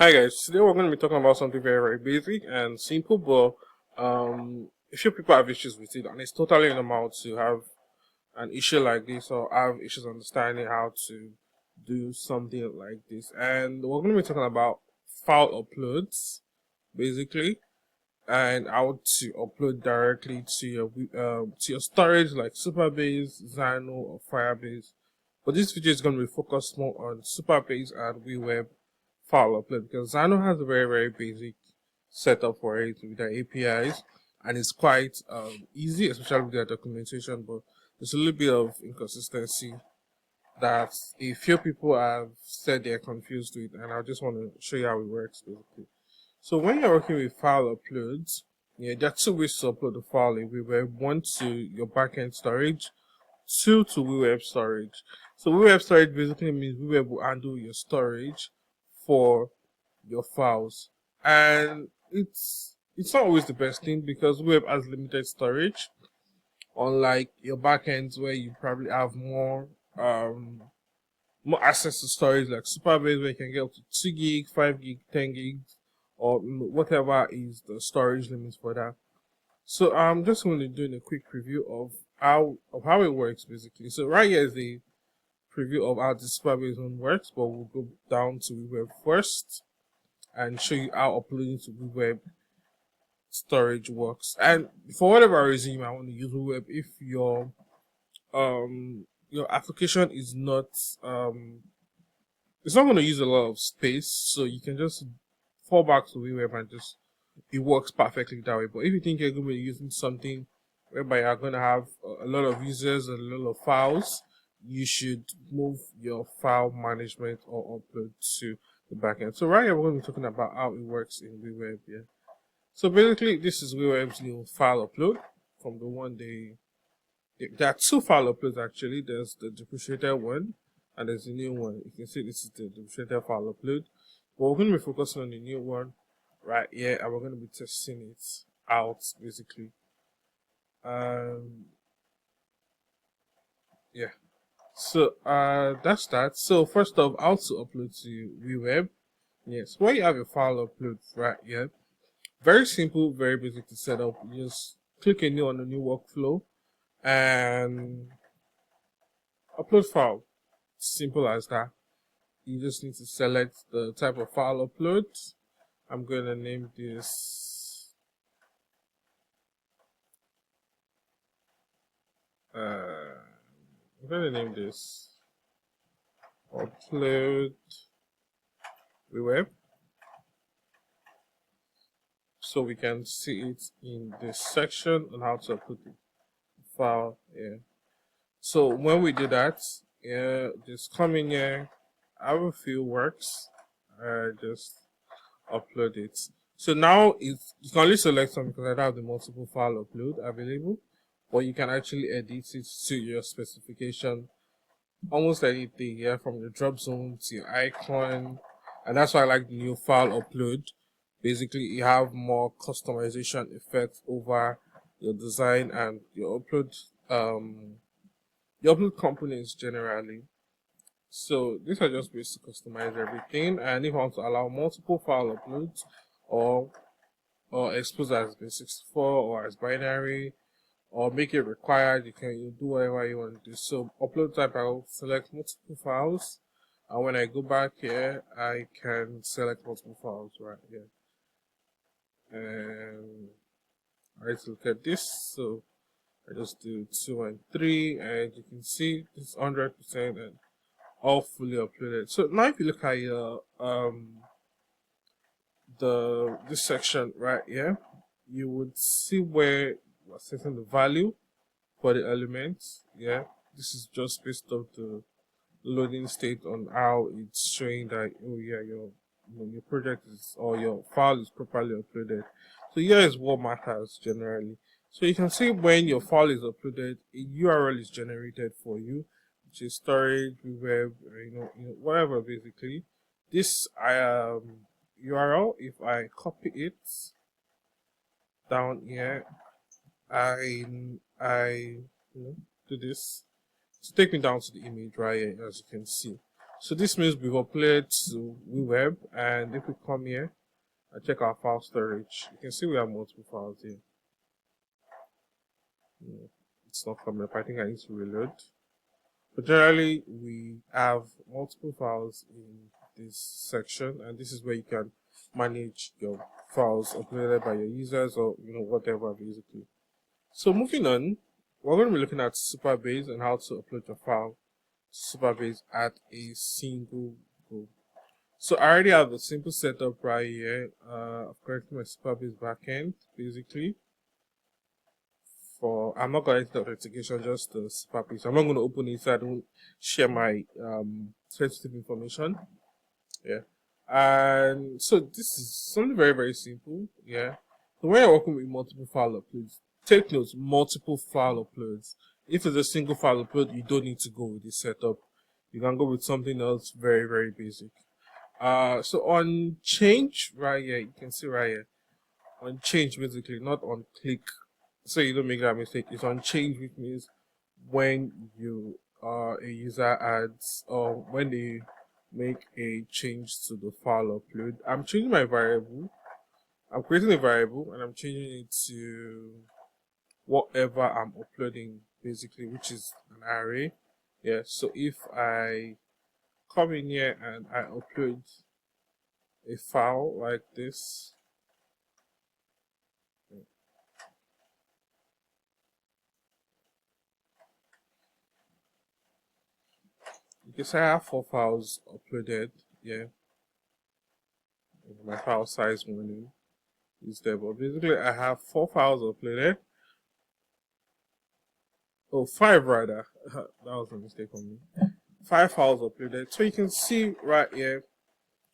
Hi guys, today we're going to be talking about something very basic and simple, but a few people have issues with it, and it's totally normal to have an issue like this or have issues understanding how to do something like this. And we're going to be talking about file uploads, basically, and how to upload directly to your storage like Supabase, Xano, or Firebase. But this video is going to be focused more on Supabase and WeWeb file upload because Xano has a very basic setup for it with their APIs, and it's quite easy, especially with their documentation. But there's a little bit of inconsistency that a few people have said they're confused with, and I just want to show you how it works basically. So when you're working with file uploads, yeah, there are two ways to upload the file in WeWeb: one to your backend storage, two to WeWeb storage. So WeWeb storage basically means WeWeb will handle your storage for your files, and it's not always the best thing because WeWeb has limited storage, unlike your backends where you probably have more access to storage like Supabase, where you can get up to 2 gig, 5 gig, 10 gigs, or whatever is the storage limits for that. So I'm just going to do a quick preview of how it works basically. So right here is the preview of how the Supabase one works, but we'll go down to WeWeb first and show you how uploading to WeWeb storage works. And for whatever reason you might want to use WeWeb, if your application is not it's not going to use a lot of space, so you can just fall back to WeWeb and just it works perfectly that way. But if you think you're going to be using something whereby you're going to have a lot of users and a lot of files, you should move your file management or upload to the backend. So right here we're going to be talking about how it works in WeWeb. Yeah. So basically, this is WeWeb's new file upload from the one there are two file uploads actually. There's the depreciated one and there's the new one. You can see this is the depreciated file upload. But we're going to be focusing on the new one right here, and we're going to be testing it out basically. Yeah. So that's that. So first off, how to upload to WeWeb. Yes, where you have your file upload right here. Very simple, very basic to set up. You just click a new on the new workflow and upload file. Simple as that. You just need to select the type of file upload. I'm going to name this I'm going to name this upload WeWeb, so we can see it in this section on how to upload the file. Yeah. So when we do that, yeah, just come in here, have a few works, just upload it. So now you can only select some because I don't have the multiple file upload available, but you can actually edit it to your specification, almost anything, yeah, from your drop zone to your icon. And that's why I like the new file upload. Basically, you have more customization effect over your design and your upload components generally. So these are just ways to customize everything. And if I want to allow multiple file uploads or expose as base64 or as binary or make it required, you do whatever you want to do. So upload type, I'll select multiple files, and when I go back here I can select multiple files right here. And let's look at this. So I just do 2 and 3, and you can see it's 100% and all fully uploaded. So now if you look at your this section right here, you would see where we're setting the value for the elements. Yeah, this is just based off the loading state on how it's showing that, oh yeah, your project is, or your file is properly uploaded. So here is what matters generally. So you can see when your file is uploaded, a URL is generated for you, which is storage, web, whatever basically. This URL, if I copy it down here, I do this to take me down to the image right here, as you can see. So this means we've uploaded to WeWeb, and if we come here and check our file storage, you can see we have multiple files here. It's not coming up. I think I need to reload. But generally, we have multiple files in this section, and this is where you can manage your files uploaded by your users, or whatever basically. So moving on, we're going to be looking at Supabase and how to upload your file to Supabase at a single go. So I already have a simple setup right here. I've created my Supabase backend basically. I'm not going to authentication, just the Supabase. I'm not going to open it so I don't share my sensitive information. Yeah. And so this is something very, very simple. Yeah. So when you're working with multiple file uploads, take note, multiple file uploads. If it's a single file upload, you don't need to go with this setup. You can go with something else very, very basic. So on change right here, you can see right here, on change basically, not on click, so you don't make that mistake. It's on change, which means when you a user adds, or when they make a change to the file upload. I'm changing my variable. I'm creating a variable and I'm changing it to whatever I'm uploading basically, which is an array. Yeah, so if I come in here and I upload a file like this, you can say I have 4 files uploaded. Yeah, my file size warning is there, but basically I have 4 files uploaded. Oh, 5 rather. That was a mistake on me. 5 files uploaded. So you can see right here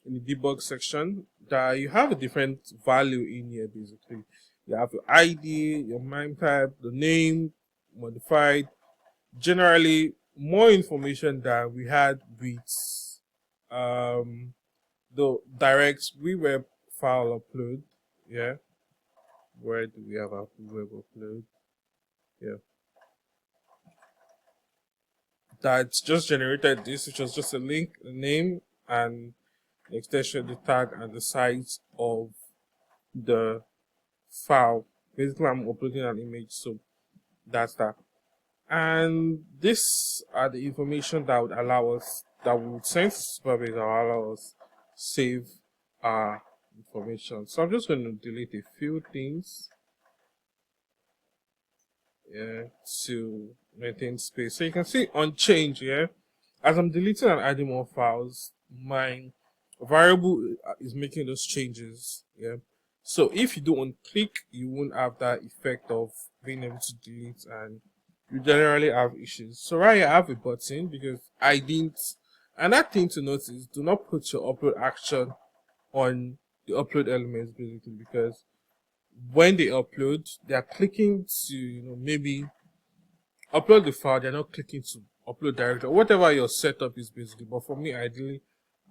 in the debug section that you have a different value in here basically. You have your ID, your MIME type, the name, modified, generally more information that we had with the direct WeWeb file upload. Yeah. Where do we have our WeWeb upload? Yeah. That just generated this, which was just a link, a name, and the extension, the tag, and the size of the file. Basically, I'm uploading an image, so that's that. And this are the information that would allow us, that we would send to Supabase, that will allow us save our information. So I'm just going to delete a few things, yeah, to maintain space. So you can see on change, yeah, as I'm deleting and adding more files, my variable is making those changes, yeah. So if you do on click, you won't have that effect of being able to delete, and you generally have issues. So right here I have a button because I didn't, and that thing to notice, do not put your upload action on the upload elements basically, because when they upload, they are clicking to maybe upload the file, they're not clicking to upload directly, or whatever your setup is basically. But for me, ideally,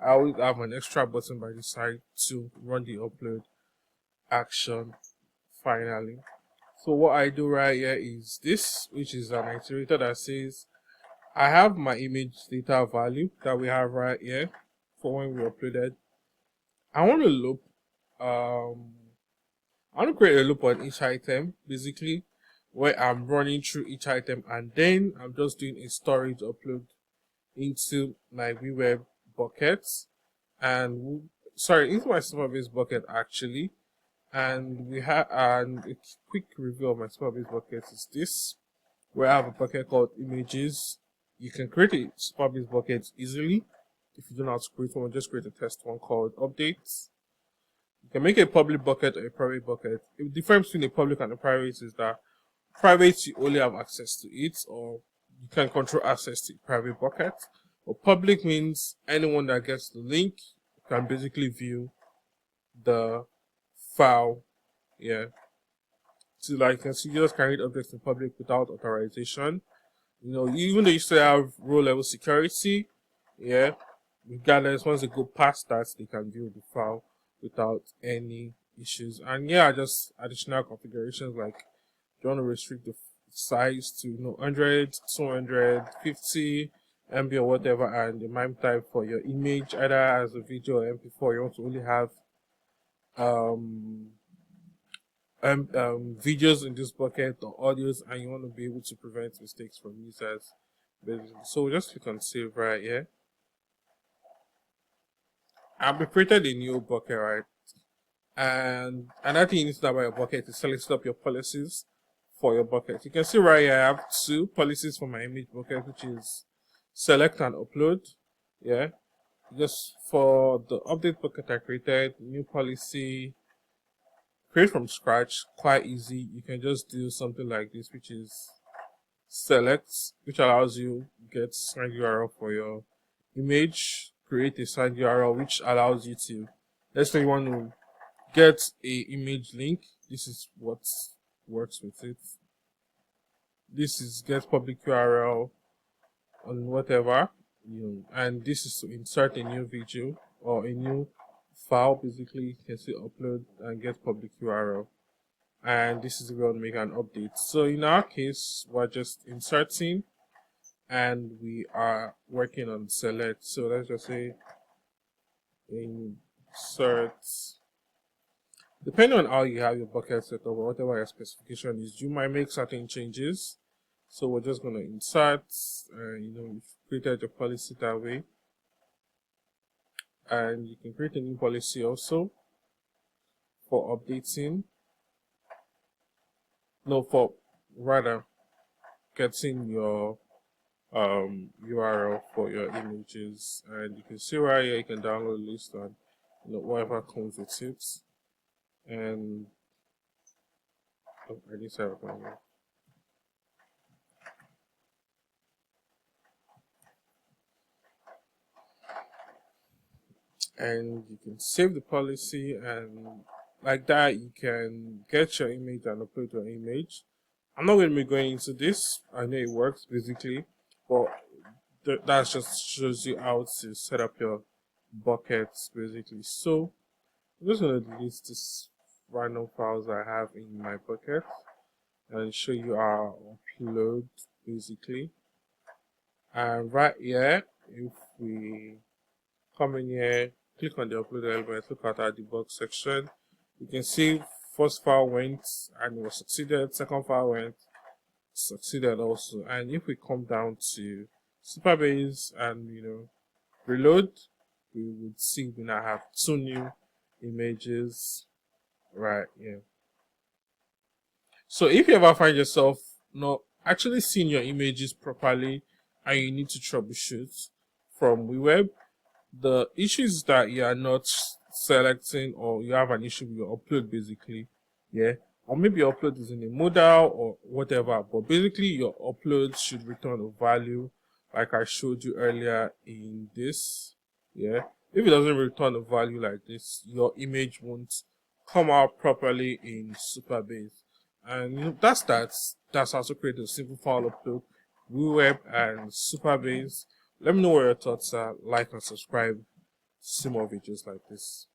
I always have an extra button by the side to run the upload action finally. So what I do right here is this, which is an iterator that says I have my image data value that we have right here for when we uploaded. I want to loop, I want to create a loop on each item basically, where I'm running through each item and then I'm just doing a storage upload into my WeWeb buckets, and into my Supabase bucket actually. And we have a quick review of my Supabase buckets is this, where I have a bucket called images. You can create a Supabase bucket easily. If you don't know how to create one, just create a test one called updates. You can make a public bucket or a private bucket. The difference between a public and a private is that private, you only have access to it, or you can control access to a private bucket. But public means anyone that gets the link can basically view the file. Yeah. So like you can see, you just carry objects in public without authorization. Even though you still have row level security, yeah, regardless, once they go past that, they can view the file without any issues. And yeah, just additional configurations like you want to restrict the size to 100, 200, 50, MB or whatever, and the MIME type for your image, either as a video or MP4. You want to only have videos in this bucket or audios, and you want to be able to prevent mistakes from users, basically. So just click on save right here. I've created a new bucket, right? And another thing you need to know about your bucket is select up your policies for your bucket. You can see right here I have two policies for my image bucket, which is select and upload. Yeah, just for the update bucket I created, new policy, create from scratch, quite easy. You can just do something like this, which is select, which allows you get signed URL for your image, create a signed URL, which allows you to, let's say you want to get a image link. This is what works with it. This is get public URL on whatever, and this is to insert a new video or a new file. Basically, you can see upload and get public URL, and this is where we make an update. So in our case, we're just inserting and we are working on select. So let's just say insert. Depending on how you have your bucket set up or whatever your specification is, you might make certain changes. So we're just going to insert, you've created your policy that way. And you can create a new policy also for updating. No, for rather getting your URL for your images. And you can see right here, you can download a list and whatever comes with it. And I just have it on here. And you can save the policy, and like that you can get your image and upload your image. I'm not going to be going into this. I know it works basically, but that just shows you how to set up your buckets basically. So I'm just going to delete this random files I have in my bucket and show you our upload basically. And right here, if we come in here, click on the upload element, look at our debug section, you can see first file went and it was succeeded, second file went, succeeded also. And if we come down to Supabase and reload, we would see we now have two new images right here. So if you ever find yourself not actually seeing your images properly and you need to troubleshoot from WeWeb, the issue is that you are not selecting, or you have an issue with your upload basically, or maybe your upload is in a modal or whatever, but basically your upload should return a value like I showed you earlier in this. If it doesn't return a value like this, your image won't come out properly in Supabase. And that's how to create a simple file upload, WeWeb and Supabase. Let me know what your thoughts are. Like and subscribe to see more videos like this.